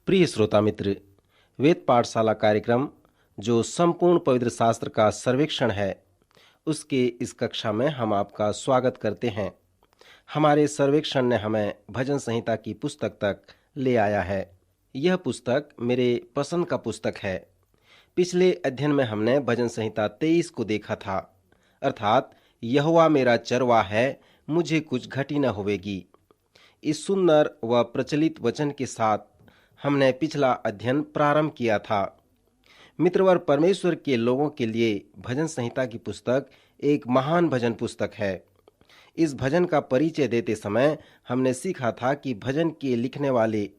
प्रिय श्रोता मित्र, वेद पाठशाला कार्यक्रम जो संपूर्ण पवित्र शास्त्र का सर्वेक्षण है, उसके इस कक्षा में हम आपका स्वागत करते हैं। हमारे सर्वेक्षण ने हमें भजन संहिता की पुस्तक तक ले आया है। यह पुस्तक मेरे पसंद का पुस्तक है। पिछले अध्ययन में हमने भजन संहिता 23 को देखा था, अर्थात यहोवा मेरा चरवाहा है, मुझे कुछ घटी न होवेगी। इस सुंदर व प्रचलित वचन के साथ हमने पिछला अध्ययन प्रारंभ किया था। मित्रवर, परमेश्वर के लोगों के लिए भजन संहिता की पुस्तक एक महान भजन पुस्तक है। इस भजन का परिचय देते समय हमने सीखा था कि भजन के लिखने वाले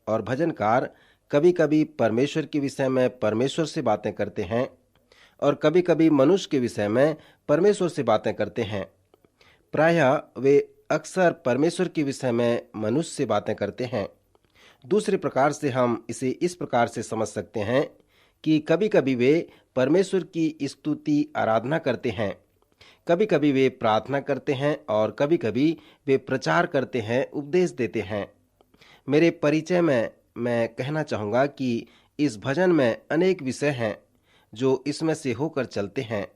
और भजनकार कभी-कभी परमेश्वर के विषय में परमेश्वर से बातें करते हैं और कभी-कभी मनुष्य के विषय में परमेश्वर से बातें करते हैं। प्रायः वे अक्सर परमेश्वर के विषय में मनुष्य से बातें करते हैं। दूसरे प्रकार से हम इसे इस प्रकार से समझ सकते हैं कि कभी-कभी वे परमेश्वर की स्तुति आराधना करते हैं, कभी-कभी वे प्रार्थना करते हैं और कभी-कभी वे प्रचार करते हैं, उपदेश देते हैं। मेरे परिचय में मैं कहना चाहूँगा कि इस भजन में अनेक विषय हैं जो इसमें से होकर चलते हैं।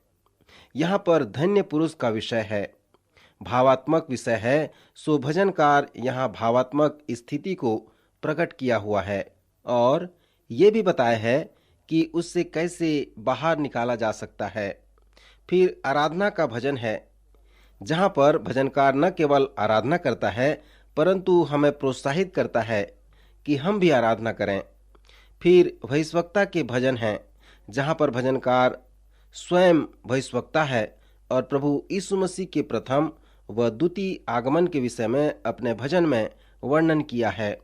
यहाँ पर धन्य पुरुष का विषय है, भावात्मक विषय है। सो भजनकार यहाँ भावात्मक स्थिति को प्रकट किया हुआ है और ये भी बताया है कि उससे कैसे बाहर निकाला जा सकता है। फिर आराधना का भजन है, जहाँ पर भजनकार न केवल आराधना करता है परंतु हमें प्रोत्साहित करता है कि हम भी आराधना करें। फिर भविष्यवक्ता के भजन हैं, जहाँ पर भजनकार स्वयं भविष्यवक्ता है और प्रभु यीशु मसीह के प्रथम व द्वितीय आगमन के विषय में अपने भजन में वर्णन किया है।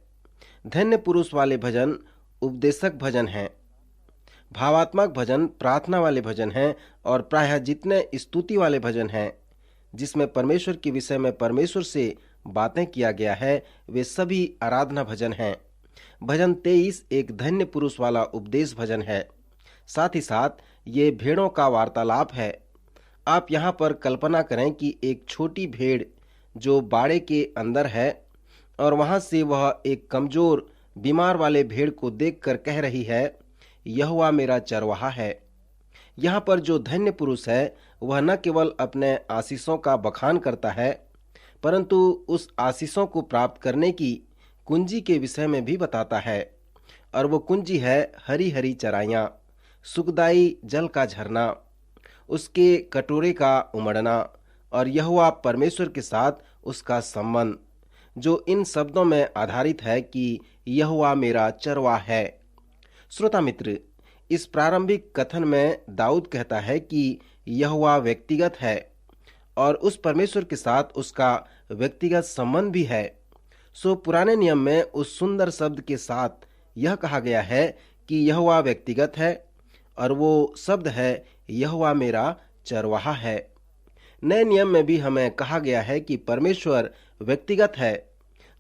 धन्य पुरुष वाले भजन उपदेशक भजन हैं, भावात्मक भजन प्रार्थना वाले भजन हैं और प्रायः जितने स्तुति वाले भजन हैं जिसमें परमेश्वर के विषय में परमेश्वर से बातें किया गया है, वे सभी आराधना भजन हैं। भजन 23 एक धन्य पुरुष वाला उपदेश भजन है। साथ ही साथ ये भेड़ों का वार्तालाप है। आप यहाँ पर कल्पना करें कि एक छोटी भेड़ जो बाड़े के अंदर है और वहां से वह एक कमजोर बीमार वाले भेड़ को देखकर कह रही है, यहोवा मेरा चरवाहा है। यहाँ पर जो धन्य पुरुष है वह न केवल अपने आशीषों का बखान करता है परंतु उस आशीषों को प्राप्त करने की कुंजी के विषय में भी बताता है, और वो कुंजी है हरी हरी चराइयाँ, सुखदाई जल का झरना, उसके कटोरे का उमड़ना और यहोवा परमेश्वर के साथ उसका संबंध, जो इन शब्दों में आधारित है कि यहोवा मेरा चरवाहा है। श्रोता मित्र, इस प्रारंभिक कथन में दाऊद कहता है कि यहोवा व्यक्तिगत है और उस परमेश्वर के साथ उसका व्यक्तिगत संबंध भी है। सो पुराने नियम में उस सुंदर शब्द के साथ यह कहा गया है कि यहोवा व्यक्तिगत है और वो शब्द है यहोवा मेरा चरवाहा है। नए नियम में भी हमें कहा गया है कि परमेश्वर व्यक्तिगत है।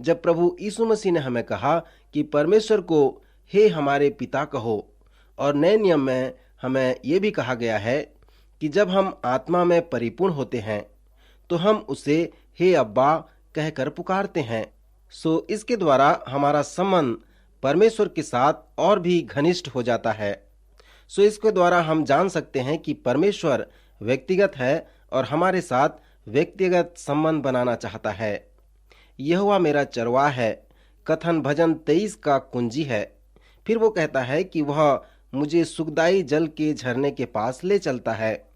जब प्रभु यीशु मसीह ने हमें कहा कि परमेश्वर को हे हमारे पिता कहो, और नए नियम में हमें यह भी कहा गया है कि जब हम आत्मा में परिपूर्ण होते हैं तो हम उसे हे अब्बा कहकर पुकारते हैं। सो इसके द्वारा हमारा संबंध परमेश्वर के साथ और भी घनिष्ठ हो जाता है। सो इसके द्वारा हम जान सकते हैं कि परमेश्वर व्यक्तिगत है और हमारे साथ व्यक्तिगत संबंध बनाना चाहता है। यहोवा मेरा चरवाहा है कथन भजन 23 का कुंजी है। फिर वो कहता है कि वह मुझे सुखदाई जल के झरने के पास ले चलता है,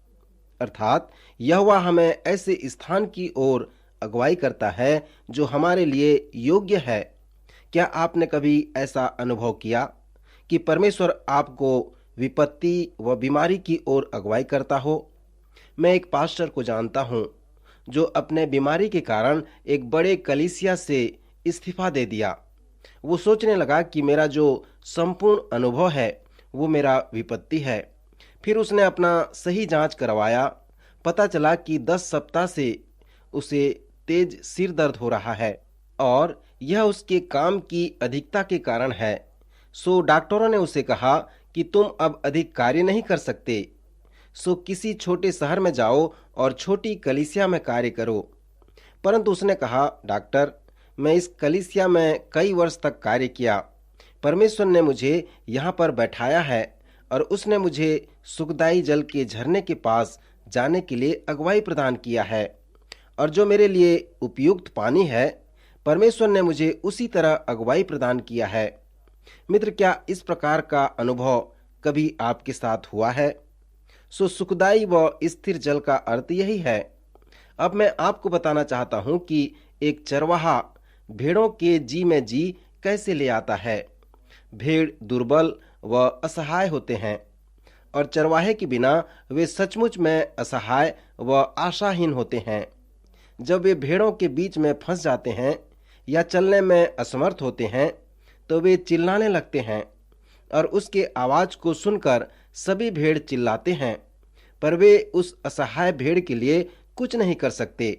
अर्थात यहोवा हमें ऐसे स्थान की ओर अगुवाई करता है जो हमारे लिए योग्य है। क्या आपने कभी ऐसा अनुभव किया कि परमेश्वर आपको विपत्ति व बीमारी की ओर अगुवाई करता हो? मैं एक पास्टर को जानता हूँ जो अपने बीमारी के कारण एक बड़े कलीसिया से इस्तीफा दे दिया। वो सोचने लगा कि मेरा जो संपूर्ण अनुभव है वो मेरा विपत्ति है। फिर उसने अपना सही जांच करवाया। पता चला कि 10 सप्ताह से उसे तेज सिर दर्द हो रहा है और यह उसके काम की अधिकता के कारण है। सो डॉक्टरों ने उसे कहा कि तुम अब अधिक कार्य नहीं कर सकते, सो किसी छोटे शहर में जाओ और छोटी कलीसिया में कार्य करो। परंतु उसने कहा, डॉक्टर, मैं इस कलीसिया में कई वर्ष तक कार्य किया, परमेश्वर ने मुझे यहाँ पर बैठाया है और उसने मुझे सुखदाई जल के झरने के पास जाने के लिए अगुवाई प्रदान किया है। और जो मेरे लिए उपयुक्त पानी है, परमेश्वर ने मुझे उसी तरह अगुवाई प्रदान किया है। मित्र, क्या इस प्रकार का अनुभव कभी आपके साथ हुआ है? सुखदाई व स्थिर जल का अर्थ यही है। अब मैं आपको बताना चाहता हूं कि एक चरवाहा भेड़ों के जी में जी कैसे ले आता है। भेड़ दुर्बल व असहाय होते हैं और चरवाहे के बिना वे सचमुच में असहाय व आशाहीन होते हैं। जब वे भेड़ों के बीच में फंस जाते हैं या चलने में असमर्थ होते हैं तो वे चिल्लाने लगते हैं और उसके आवाज को सुनकर सभी भेड़ चिल्लाते हैं, पर वे उस असहाय भेड़ के लिए कुछ नहीं कर सकते,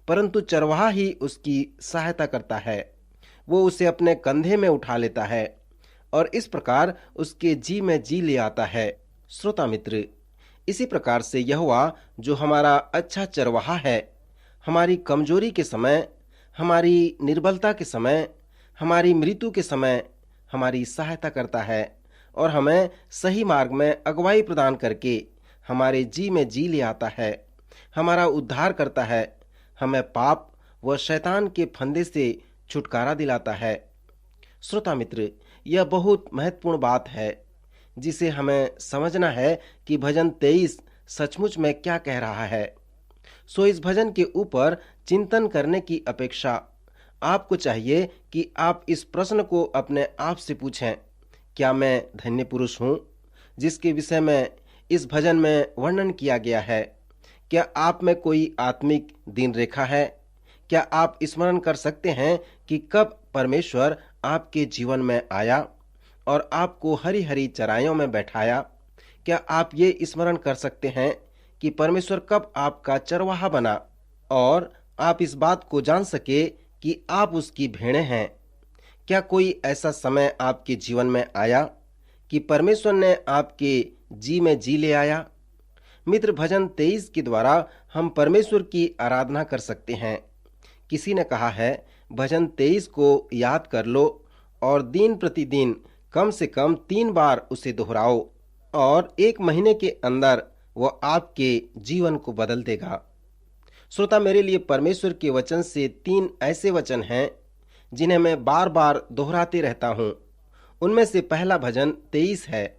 परंतु चरवाहा ही उसकी सहायता करता है। वो उसे अपने कंधे में उठा लेता है और इस प्रकार उसके जी में जी ले आता है। श्रोता मित्र, इसी प्रकार से यहोवा जो हमारा अच्छा चरवाहा है, हमारी कमजोरी के समय, हमारी निर्बलता के समय, हमारी मृत्यु के समय हमारी सहायता करता है और हमें सही मार्ग में अगुवाई प्रदान करके हमारे जी में जी ले आता है, हमारा उद्धार करता है, हमें पाप व शैतान के फंदे से छुटकारा दिलाता है। श्रोता मित्र, यह बहुत महत्वपूर्ण बात है जिसे हमें समझना है कि भजन 23 सचमुच में क्या कह रहा है। सो इस भजन के ऊपर चिंतन करने की अपेक्षा आपको चाहिए कि आप इस प्रश्न को अपने आप से पूछें, क्या मैं धन्य पुरुष हूँ जिसके विषय में इस भजन में वर्णन किया गया है? क्या आप में कोई आत्मिक दिन रेखा है? क्या आप स्मरण कर सकते हैं कि कब परमेश्वर आपके जीवन में आया और आपको हरी हरी चराइयों में बैठाया? क्या आप ये स्मरण कर सकते हैं कि परमेश्वर कब आपका चरवाहा बना और आप इस बात को जान सके कि आप उसकी भेड़ें हैं? क्या कोई ऐसा समय आपके जीवन में आया कि परमेश्वर ने आपके जी में जी ले आया? मित्र, भजन 23 के द्वारा हम परमेश्वर की आराधना कर सकते हैं। किसी ने कहा है, भजन 23 को याद कर लो और दिन प्रतिदिन कम से कम 3 बार उसे दोहराओ और 1 महीने के अंदर वह आपके जीवन को बदल देगा। श्रोता, मेरे लिए परमेश्वर के वचन से 3 ऐसे वचन हैं जिन्हें मैं बार बार दोहराते रहता हूं। उनमें से पहला भजन 23 है,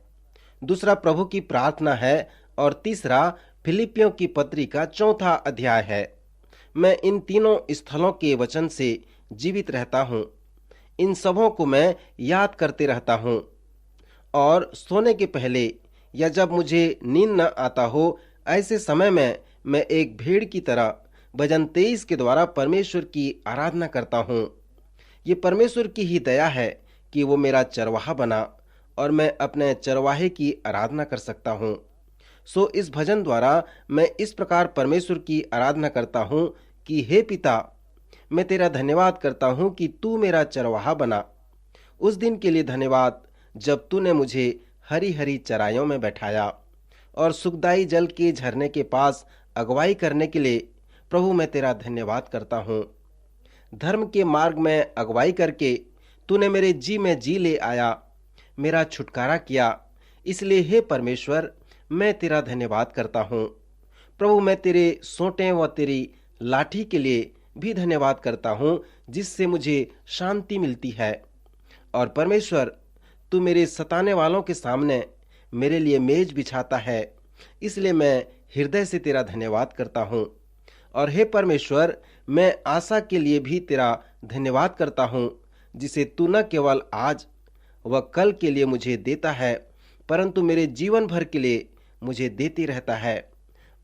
दूसरा प्रभु की प्रार्थना है और तीसरा फिलिपियों की पत्री का 4वां अध्याय है। मैं इन तीनों स्थलों के वचन से जीवित रहता हूं। इन सबों को मैं याद करते रहता हूं और सोने के पहले या जब मुझे नींद न आता हो, ऐसे समय में मैं एक भेड़ की तरह भजन 23 के द्वारा परमेश्वर की आराधना करता हूं। ये परमेश्वर की ही दया है कि वो मेरा चरवाहा बना और मैं अपने चरवाहे की आराधना कर सकता हूं। सो इस भजन द्वारा मैं इस प्रकार परमेश्वर की आराधना करता हूं कि हे पिता, मैं तेरा धन्यवाद करता हूं कि तू मेरा चरवाहा बना। उस दिन के लिए धन्यवाद जब तूने मुझे हरी हरी चराइयों में बैठाया और सुखदाई जल के झरने के पास अगुवाई करने के लिए प्रभु, मैं तेरा धन्यवाद करता हूं। धर्म के मार्ग में अगुवाई करके तूने मेरे जी में जी ले आया, मेरा छुटकारा किया। इसलिए हे परमेश्वर, मैं तेरा धन्यवाद करता हूं। प्रभु, मैं तेरे सोंटे व तेरी लाठी के लिए भी धन्यवाद करता हूं, जिससे मुझे शांति मिलती है। और परमेश्वर, तू मेरे सताने वालों के सामने मेरे लिए मेज बिछाता है, इसलिए मैं हृदय से तेरा धन्यवाद करता हूं। और हे परमेश्वर, मैं आशा के लिए भी तेरा धन्यवाद करता हूं, जिसे तू न केवल आज व कल के लिए मुझे देता है, परंतु मेरे जीवन भर के लिए मुझे देती रहता है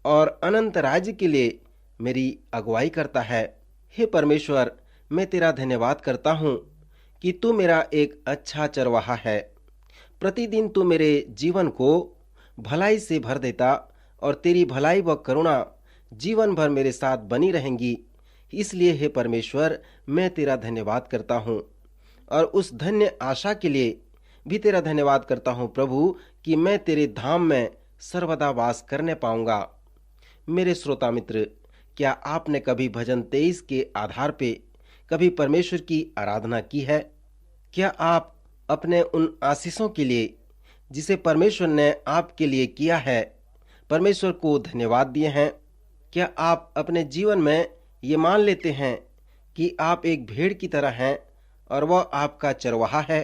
और अनंत राज्य के लिए मेरी अगुवाई करता है। हे परमेश्वर, मैं तेरा धन्यवाद करता हूं कि तू मेरा एक अच्छा चरवाहा है। प्रतिदिन तू मेरे जीवन को भलाई से भर देता और तेरी भलाई व करुणा जीवन भर मेरे साथ बनी रहेंगी। इसलिए हे परमेश्वर, मैं तेरा धन्यवाद करता हूं और उस धन्य आशा के लिए भी तेरा धन्यवाद करता हूं प्रभु, कि मैं तेरे धाम में सर्वदा वास करने पाऊंगा। मेरे श्रोता मित्र, क्या आपने कभी भजन 23 के आधार पे कभी परमेश्वर की आराधना की है? क्या आप अपने उन आशीषों के लिए जिसे परमेश्वर ने आपके लिए किया है, परमेश्वर को धन्यवाद दिए हैं? क्या आप अपने जीवन में ये मान लेते हैं कि आप एक भेड़ की तरह हैं और वह आपका चरवाहा है?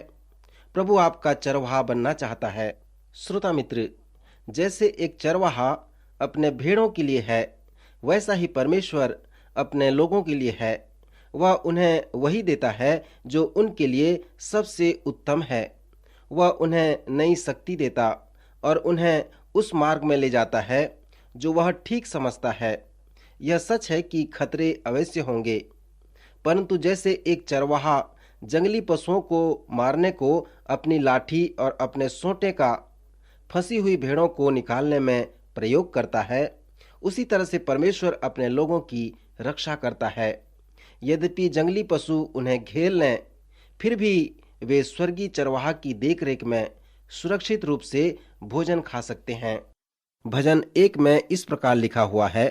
प्रभु आपका चरवाहा बनना चाहता है। श्रोता मित्र, जैसे एक चरवाहा अपने भेड़ों के लिए है, वैसा ही परमेश्वर अपने लोगों के लिए है। वह उन्हें वही देता है जो उनके लिए सबसे उत्तम है। वह उन्हें नई शक्ति देता और उन्हें उस मार्ग में ले जाता है जो वह ठीक समझता है। यह सच है कि खतरे अवश्य होंगे, परंतु जैसे एक चरवाहा जंगली पशुओं को मारने को अपनी लाठी और अपने सोंटे का फंसी हुई भेड़ों को निकालने में प्रयोग करता है, उसी तरह से परमेश्वर अपने लोगों की रक्षा करता है। यद्यपि जंगली पशु उन्हें घेर लें, फिर भी वे स्वर्गीय चरवाहा की देखरेख में सुरक्षित रूप से भोजन खा सकते हैं। भजन 1 में इस प्रकार लिखा हुआ है,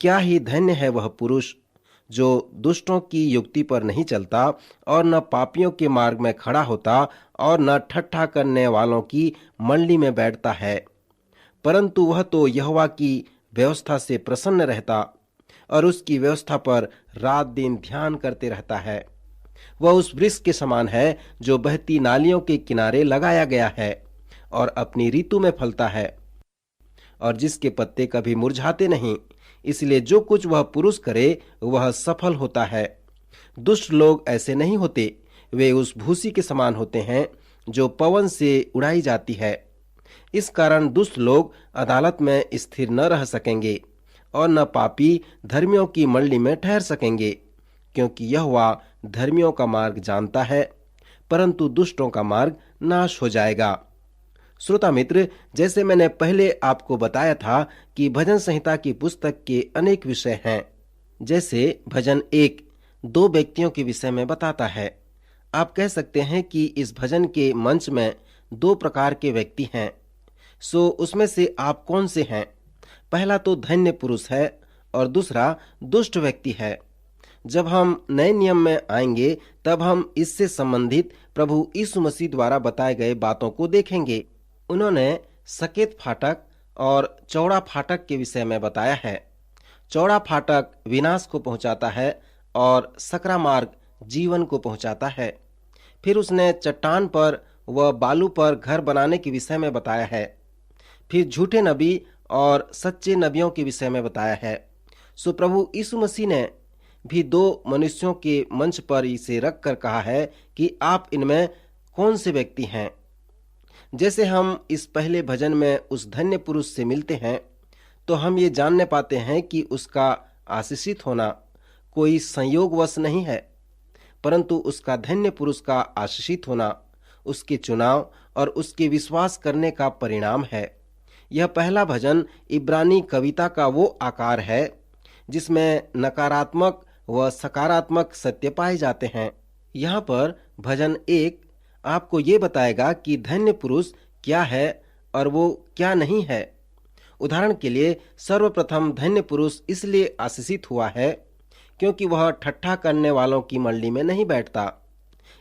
क्या ही धन्य है वह पुरुष जो दुष्टों की युक्ति पर नहीं चलता और न पापियों के मार्ग में खड़ा होता और न ठट्ठा करने वालों की मंडली में बैठता है, परंतु वह तो यहोवा की व्यवस्था से प्रसन्न रहता और उसकी व्यवस्था पर रात दिन ध्यान करते रहता है। वह उस वृक्ष के समान है जो बहती नालियों के किनारे लगाया गया है और अपनी ऋतु में फलता है और जिसके पत्ते कभी मुरझाते नहीं। इसलिए जो कुछ वह पुरुष करे वह सफल होता है। दुष्ट लोग ऐसे नहीं होते, वे उस भूसी के समान होते हैं जो पवन से उड़ाई जाती है। इस कारण दुष्ट लोग अदालत में स्थिर न रह सकेंगे और न पापी धर्मियों की मंडली में ठहर सकेंगे, क्योंकि यहोवा धर्मियों का मार्ग जानता है, परंतु दुष्टों का मार्ग नाश हो जाएगा। श्रोता मित्र, जैसे मैंने पहले आपको बताया था कि भजन संहिता की पुस्तक के अनेक विषय हैं। जैसे भजन 1 2 व्यक्तियों के विषय में बताता है। आप कह सकते हैं कि इस भजन के मंच में 2 प्रकार के व्यक्ति हैं। सो उसमें से आप कौन से हैं? पहला तो धन्य पुरुष है और दूसरा दुष्ट व्यक्ति है। जब हम नए नियम में आएंगे तब हम इससे संबंधित प्रभु यीशु मसीह द्वारा बताए गए बातों को देखेंगे। उन्होंने सकेत फाटक और चौड़ा फाटक के विषय में बताया है। चौड़ा फाटक विनाश को पहुंचाता है और सकरा मार्ग जीवन को पहुंचाता है। फिर उसने चट्टान पर व बालू पर घर बनाने के विषय में बताया है। फिर झूठे नबी और सच्चे नबियों के विषय में बताया है। सो प्रभु यीशु मसीह ने भी 2 मनुष्यों के मंच पर इसे रखकर कहा है कि आप इनमें कौन से व्यक्ति हैं। जैसे हम इस पहले भजन में उस धन्य पुरुष से मिलते हैं तो हम ये जानने पाते हैं कि उसका आशीषित होना कोई संयोगवश नहीं है, परंतु उसका धन्य पुरुष का आशीषित होना उसके चुनाव और उसके विश्वास करने का परिणाम है। यह पहला भजन इब्रानी कविता का वो आकार है जिसमें नकारात्मक व सकारात्मक सत्य पाए जाते हैं। यहाँ पर भजन 1 आपको ये बताएगा कि धन्य पुरुष क्या है और वो क्या नहीं है। उदाहरण के लिए, सर्वप्रथम धन्य पुरुष इसलिए आशीषित हुआ है क्योंकि वह ठट्ठा करने वालों की मंडली में नहीं बैठता।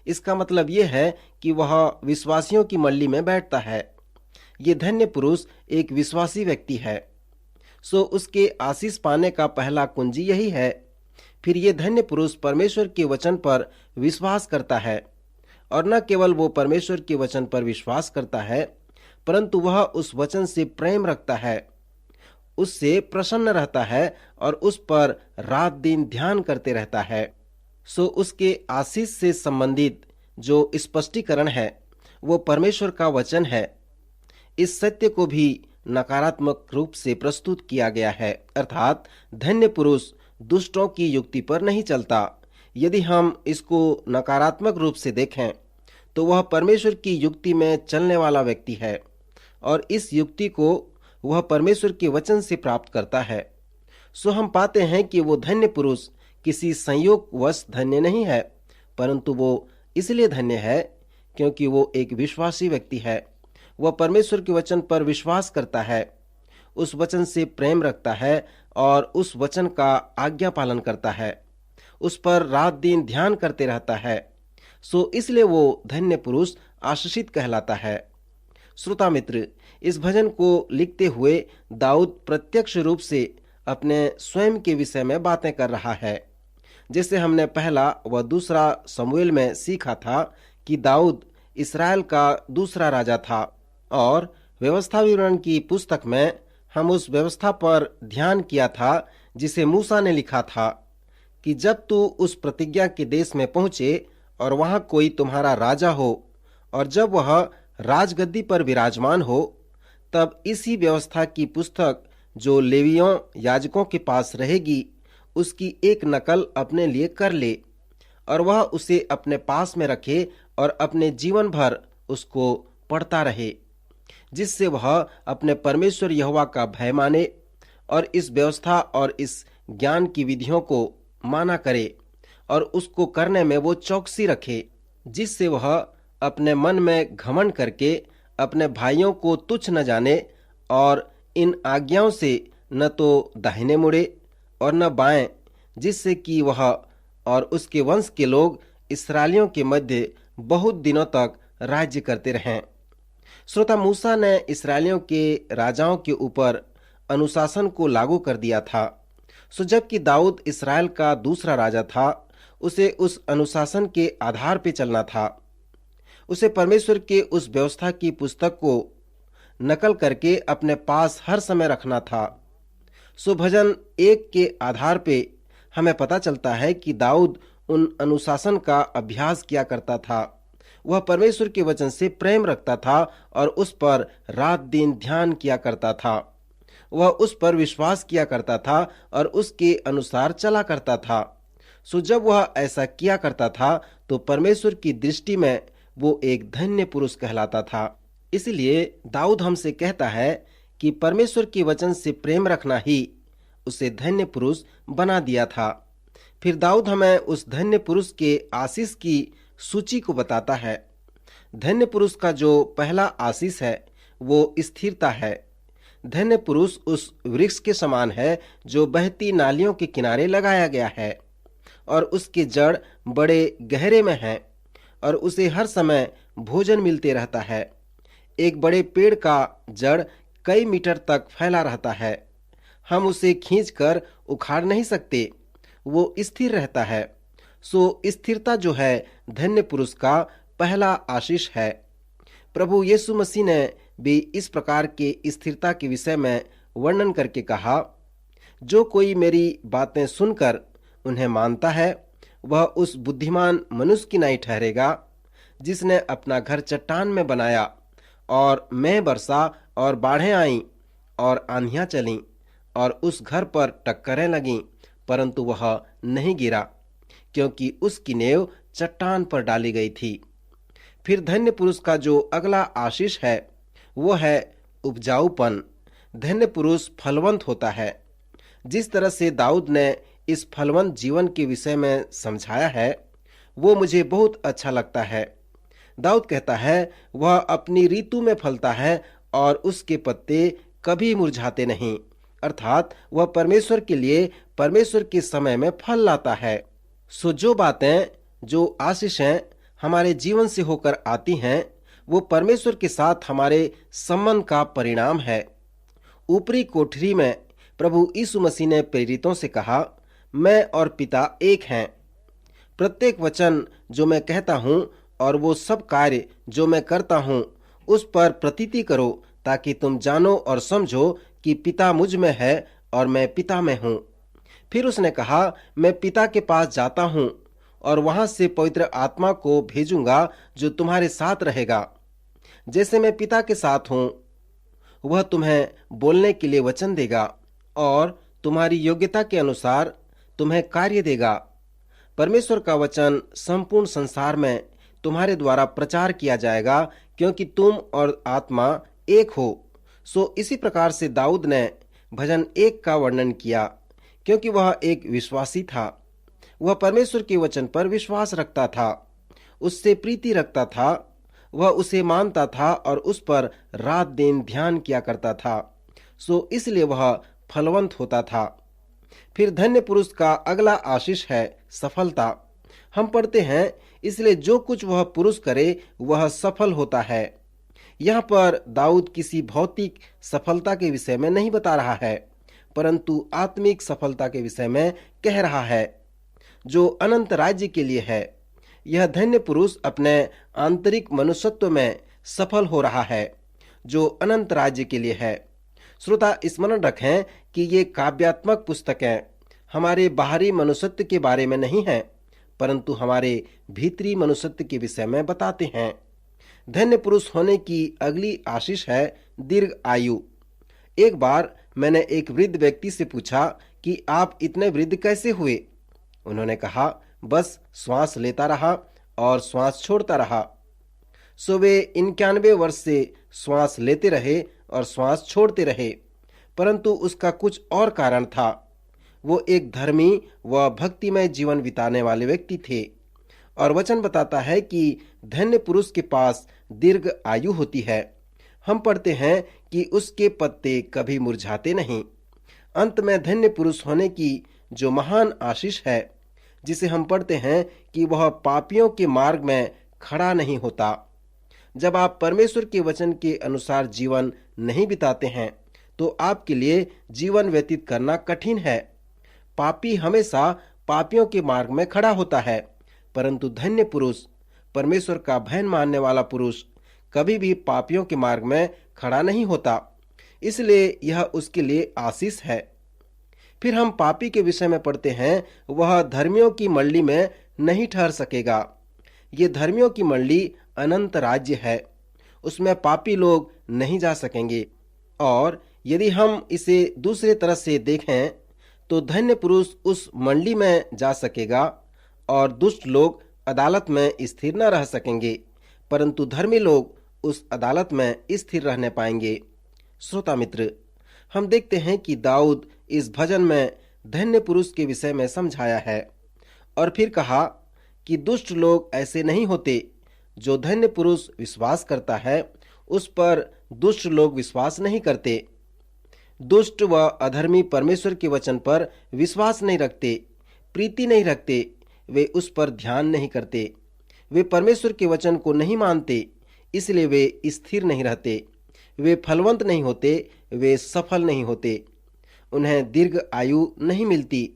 इसका मतलब ये है कि वह विश्वासियों की मंडली में बैठता है। ये धन्य पुरुष एक विश्वासी व्यक्ति है। सो उसके आशीष पाने का पहला कुंजी यही है। फिर ये धन्य पुरुष परमेश्वर के वचन पर विश्वास करता है और न केवल वो परमेश्वर के वचन पर विश्वास करता है, परंतु वह उस वचन से प्रेम रखता है, उससे प्रसन्न रहता है और उस पर रात दिन ध्यान करते रहता है। सो उसके आशीष से संबंधित जो स्पष्टीकरण है वो परमेश्वर का वचन है। इस सत्य को भी नकारात्मक रूप से प्रस्तुत किया गया है, अर्थात धन्य पुरुष दुष्टों की युक्ति पर नहीं चलता। यदि हम इसको नकारात्मक रूप से देखें तो वह परमेश्वर की युक्ति में चलने वाला व्यक्ति है और इस युक्ति को वह परमेश्वर के वचन से प्राप्त करता है। सो हम पाते हैं कि वो धन्य पुरुष किसी संयोगवश धन्य नहीं है, परंतु वो इसलिए धन्य है क्योंकि वो एक विश्वासी व्यक्ति है। वह परमेश्वर के वचन पर विश्वास करता है, उस वचन से प्रेम रखता है और उस वचन का आज्ञा पालन करता है, उस पर रात दिन ध्यान करते रहता है। सो इसलिए वो धन्य पुरुष आशीषित कहलाता है। श्रोता मित्र, इस भजन को लिखते हुए दाऊद प्रत्यक्ष रूप से अपने स्वयं के विषय में बातें कर रहा है। जैसे हमने पहला व दूसरा शमूएल में सीखा था कि दाऊद इस्राएल का दूसरा राजा था, और व्यवस्था विवरण की पुस्तक में हम उस व्यवस्था पर ध्यान किया था जिसे मूसा ने लिखा था कि जब तू उस प्रतिज्ञा के देश में पहुंचे और वहां कोई तुम्हारा राजा हो और जब वह राजगद्दी पर विराजमान हो, तब इसी व्यवस्था की पुस्तक जो लेवियों याजकों के पास रहेगी उसकी एक नकल अपने लिए कर ले और वह उसे अपने पास में रखे और अपने जीवन भर उसको पढ़ता रहे, जिससे वह अपने परमेश्वर यहोवा का भय माने और इस व्यवस्था और इस ज्ञान की विधियों को माना करे और उसको करने में वो चौकसी रखे, जिससे वह अपने मन में घमंड करके अपने भाइयों को तुच्छ न जाने और इन आज्ञाओं से न तो दाहिने मुड़े और न बाएं, जिससे कि वह और उसके वंश के लोग इस्राएलियों के मध्य बहुत दिनों तक राज्य करते रहें। श्रोता, मूसा ने इस्राएलियों के राजाओं के ऊपर अनुशासन को लागू कर दिया था। सो जबकि दाऊद इस्राएल का दूसरा राजा था, उसे उस अनुशासन के आधार पर चलना था। उसे परमेश्वर के उस व्यवस्था की पुस्तक को नकल करके अपने पास हर समय रखना था। सो भजन 1 के आधार पे हमें पता चलता है कि दाऊद उन अनुशासन का अभ्यास किया करता था। वह परमेश्वर के वचन से प्रेम रखता था और उस पर रात दिन ध्यान किया करता था। वह उस पर विश्वास किया करता था और उसके अनुसार चला करता था। सो जब वह ऐसा किया करता था तो परमेश्वर की दृष्टि में वो एक धन्य पुरुष कहलाता था। इसलिए दाऊद हमसे कहता है कि परमेश्वर के वचन से प्रेम रखना ही उसे धन्य पुरुष बना दिया था। फिर दाऊद हमें उस धन्य पुरुष के आशीष की सूची को बताता है। धन्य पुरुष का जो पहला आशीष है वो स्थिरता है। धन्य पुरुष उस वृक्ष के समान है जो बहती नालियों के किनारे लगाया गया है और उसके जड़ बड़े गहरे में हैं और उसे हर समय भोजन मिलते रहता है। एक बड़े पेड़ का जड़ कई मीटर तक फैला रहता है। हम उसे खींचकर उखाड़ नहीं सकते, वो स्थिर रहता है। सो स्थिरता जो है धन्य पुरुष का पहला आशीष है। प्रभु यीशु मसीह ने भी इस प्रकार के स्थिरता के विषय में वर्णन करके कहा, जो कोई मेरी बातें सुनकर उन्हें मानता है वह उस बुद्धिमान मनुष्य की नहीं ठहरेगा जिसने अपना घर चट्टान में बनाया और मेंह बरसा और बाढ़ें आईं और आंधियां चलीं और उस घर पर टक्करें लगीं, परंतु वह नहीं गिरा क्योंकि उसकी नेव चट्टान पर डाली गई थी। फिर धन्य पुरुष का जो अगला आशीष है वो है उपजाऊपन। धन्य पुरुष फलवंत होता है। जिस तरह से दाऊद ने इस फलवंत जीवन के विषय में समझाया है वो मुझे बहुत अच्छा लगता है। दाऊद कहता है, वह अपनी ऋतु में फलता है और उसके पत्ते कभी मुरझाते नहीं, अर्थात वह परमेश्वर के लिए परमेश्वर के समय में फल लाता है। सो जो बातें, जो आशीषें हमारे जीवन से होकर आती हैं वो परमेश्वर के साथ हमारे संबंध का परिणाम है। ऊपरी कोठरी में प्रभु यीशु मसीह ने प्रेरितों से कहा, मैं और पिता एक हैं। प्रत्येक वचन जो मैं कहता हूँ और वो सब कार्य जो मैं करता हूँ उस पर प्रतीति करो, ताकि तुम जानो और समझो कि पिता मुझ में है और मैं पिता में हूँ। फिर उसने कहा, मैं पिता के पास जाता हूँ और वहां से पवित्र आत्मा को भेजूंगा जो तुम्हारे साथ रहेगा। जैसे मैं पिता के साथ हूँ वह तुम्हें बोलने के लिए वचन देगा और तुम्हारी योग्यता के अनुसार तुम्हें कार्य देगा। परमेश्वर का वचन संपूर्ण संसार में तुम्हारे द्वारा प्रचार किया जाएगा क्योंकि तुम और आत्मा एक हो। सो इसी प्रकार से दाऊद ने भजन 1 का वर्णन किया क्योंकि वह एक विश्वासी था। वह परमेश्वर के वचन पर विश्वास रखता था, उससे प्रीति रखता था, वह उसे मानता था और उस पर रात दिन ध्यान किया करता था। सो इसलिए वह फलवंत होता था। फिर धन्य पुरुष का अगला आशीष है सफलता। हम पढ़ते हैं, इसलिए जो कुछ वह पुरुष करे वह सफल होता है। यहाँ पर दाऊद किसी भौतिक सफलता के विषय में नहीं बता रहा है, परंतु आत्मिक सफलता के विषय में कह रहा है, जो अनंत राज्य के लिए है। यह धन्य पुरुष अपने आंतरिक मनुष्यत्व में सफल हो रहा है, जो अनंत राज्य के लिए है। श्रोता, स्मरण रखें कि ये काव्यात्मक पुस्तकें हमारे बाहरी मनुष्यत्व के बारे में नहीं हैं, परंतु हमारे भीतरी मनुष्यत्व के विषय में बताते हैं। धन्य पुरुष होने की अगली आशीष है दीर्घ आयु। एक बार मैंने एक वृद्ध व्यक्ति से पूछा कि आप इतने वृद्ध कैसे हुए। उन्होंने कहा, बस श्वास लेता रहा और श्वास छोड़ता रहा। सो वे 91 वर्ष से श्वास लेते रहे और श्वास छोड़ते रहे, परंतु उसका कुछ और कारण था। वो एक धर्मी व भक्तिमय जीवन बिताने वाले व्यक्ति थे, और वचन बताता है कि धन्य पुरुष के पास दीर्घ आयु होती है। हम पढ़ते हैं कि उसके पत्ते कभी मुरझाते नहीं। अंत में धन्य पुरुष होने की जो महान आशीष है, जिसे हम पढ़ते हैं कि वह पापियों के मार्ग में खड़ा नहीं होता। जब आप परमेश्वर के वचन के अनुसार जीवन नहीं बिताते हैं, तो आपके लिए जीवन व्यतीत करना कठिन है। पापी हमेशा पापियों के मार्ग में खड़ा होता है, परंतु धन्य पुरुष, परमेश्वर का भय मानने वाला पुरुष, कभी भी पापियों के मार्ग में खड़ा नहीं होता। इसलिए यह उसके लिए आशीष है। फिर हम पापी के विषय में पढ़ते हैं, वह धर्मियों की मंडली में नहीं ठहर सकेगा। ये धर्मियों की मंडली अनंत राज्य है, उसमें पापी लोग नहीं जा सकेंगे। और यदि हम इसे दूसरे तरह से देखें, तो धन्य पुरुष उस मंडली में जा सकेगा और दुष्ट लोग अदालत में स्थिर न रह सकेंगे, परंतु धर्मी लोग उस अदालत में स्थिर रहने पाएंगे। श्रोता मित्र, हम देखते हैं कि दाऊद इस भजन में धन्य पुरुष के विषय में समझाया है, और फिर कहा कि दुष्ट लोग ऐसे नहीं होते। जो धन्य पुरुष विश्वास करता है, उस पर दुष्ट लोग विश्वास नहीं करते। दुष्ट व अधर्मी परमेश्वर के वचन पर विश्वास नहीं रखते, प्रीति नहीं रखते, वे उस पर ध्यान नहीं करते। वे परमेश्वर के वचन को नहीं मानते, इसलिए वे स्थिर नहीं रहते, वे फलवंत नहीं होते, वे सफल नहीं होते। उन्हें दीर्घ आयु नहीं मिलती,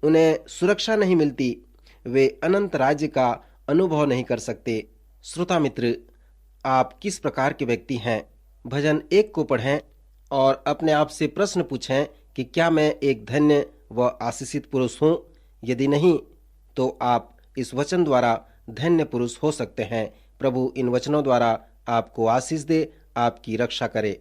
उन्हें सुरक्षा नहीं मिलती, वे अनंत राज्य का अनुभव नहीं कर सकते। श्रोता मित्र, आप किस प्रकार के व्यक्ति हैं? भजन 1 को पढ़ें और अपने आप से प्रश्न पूछें कि क्या मैं एक धन्य व आशीषित पुरुष हूँ? यदि नहीं, तो आप इस वचन द्वारा धन्य पुरुष हो सकते हैं। प्रभु इन वचनों द्वारा आपको आशीष दे, आपकी रक्षा करे।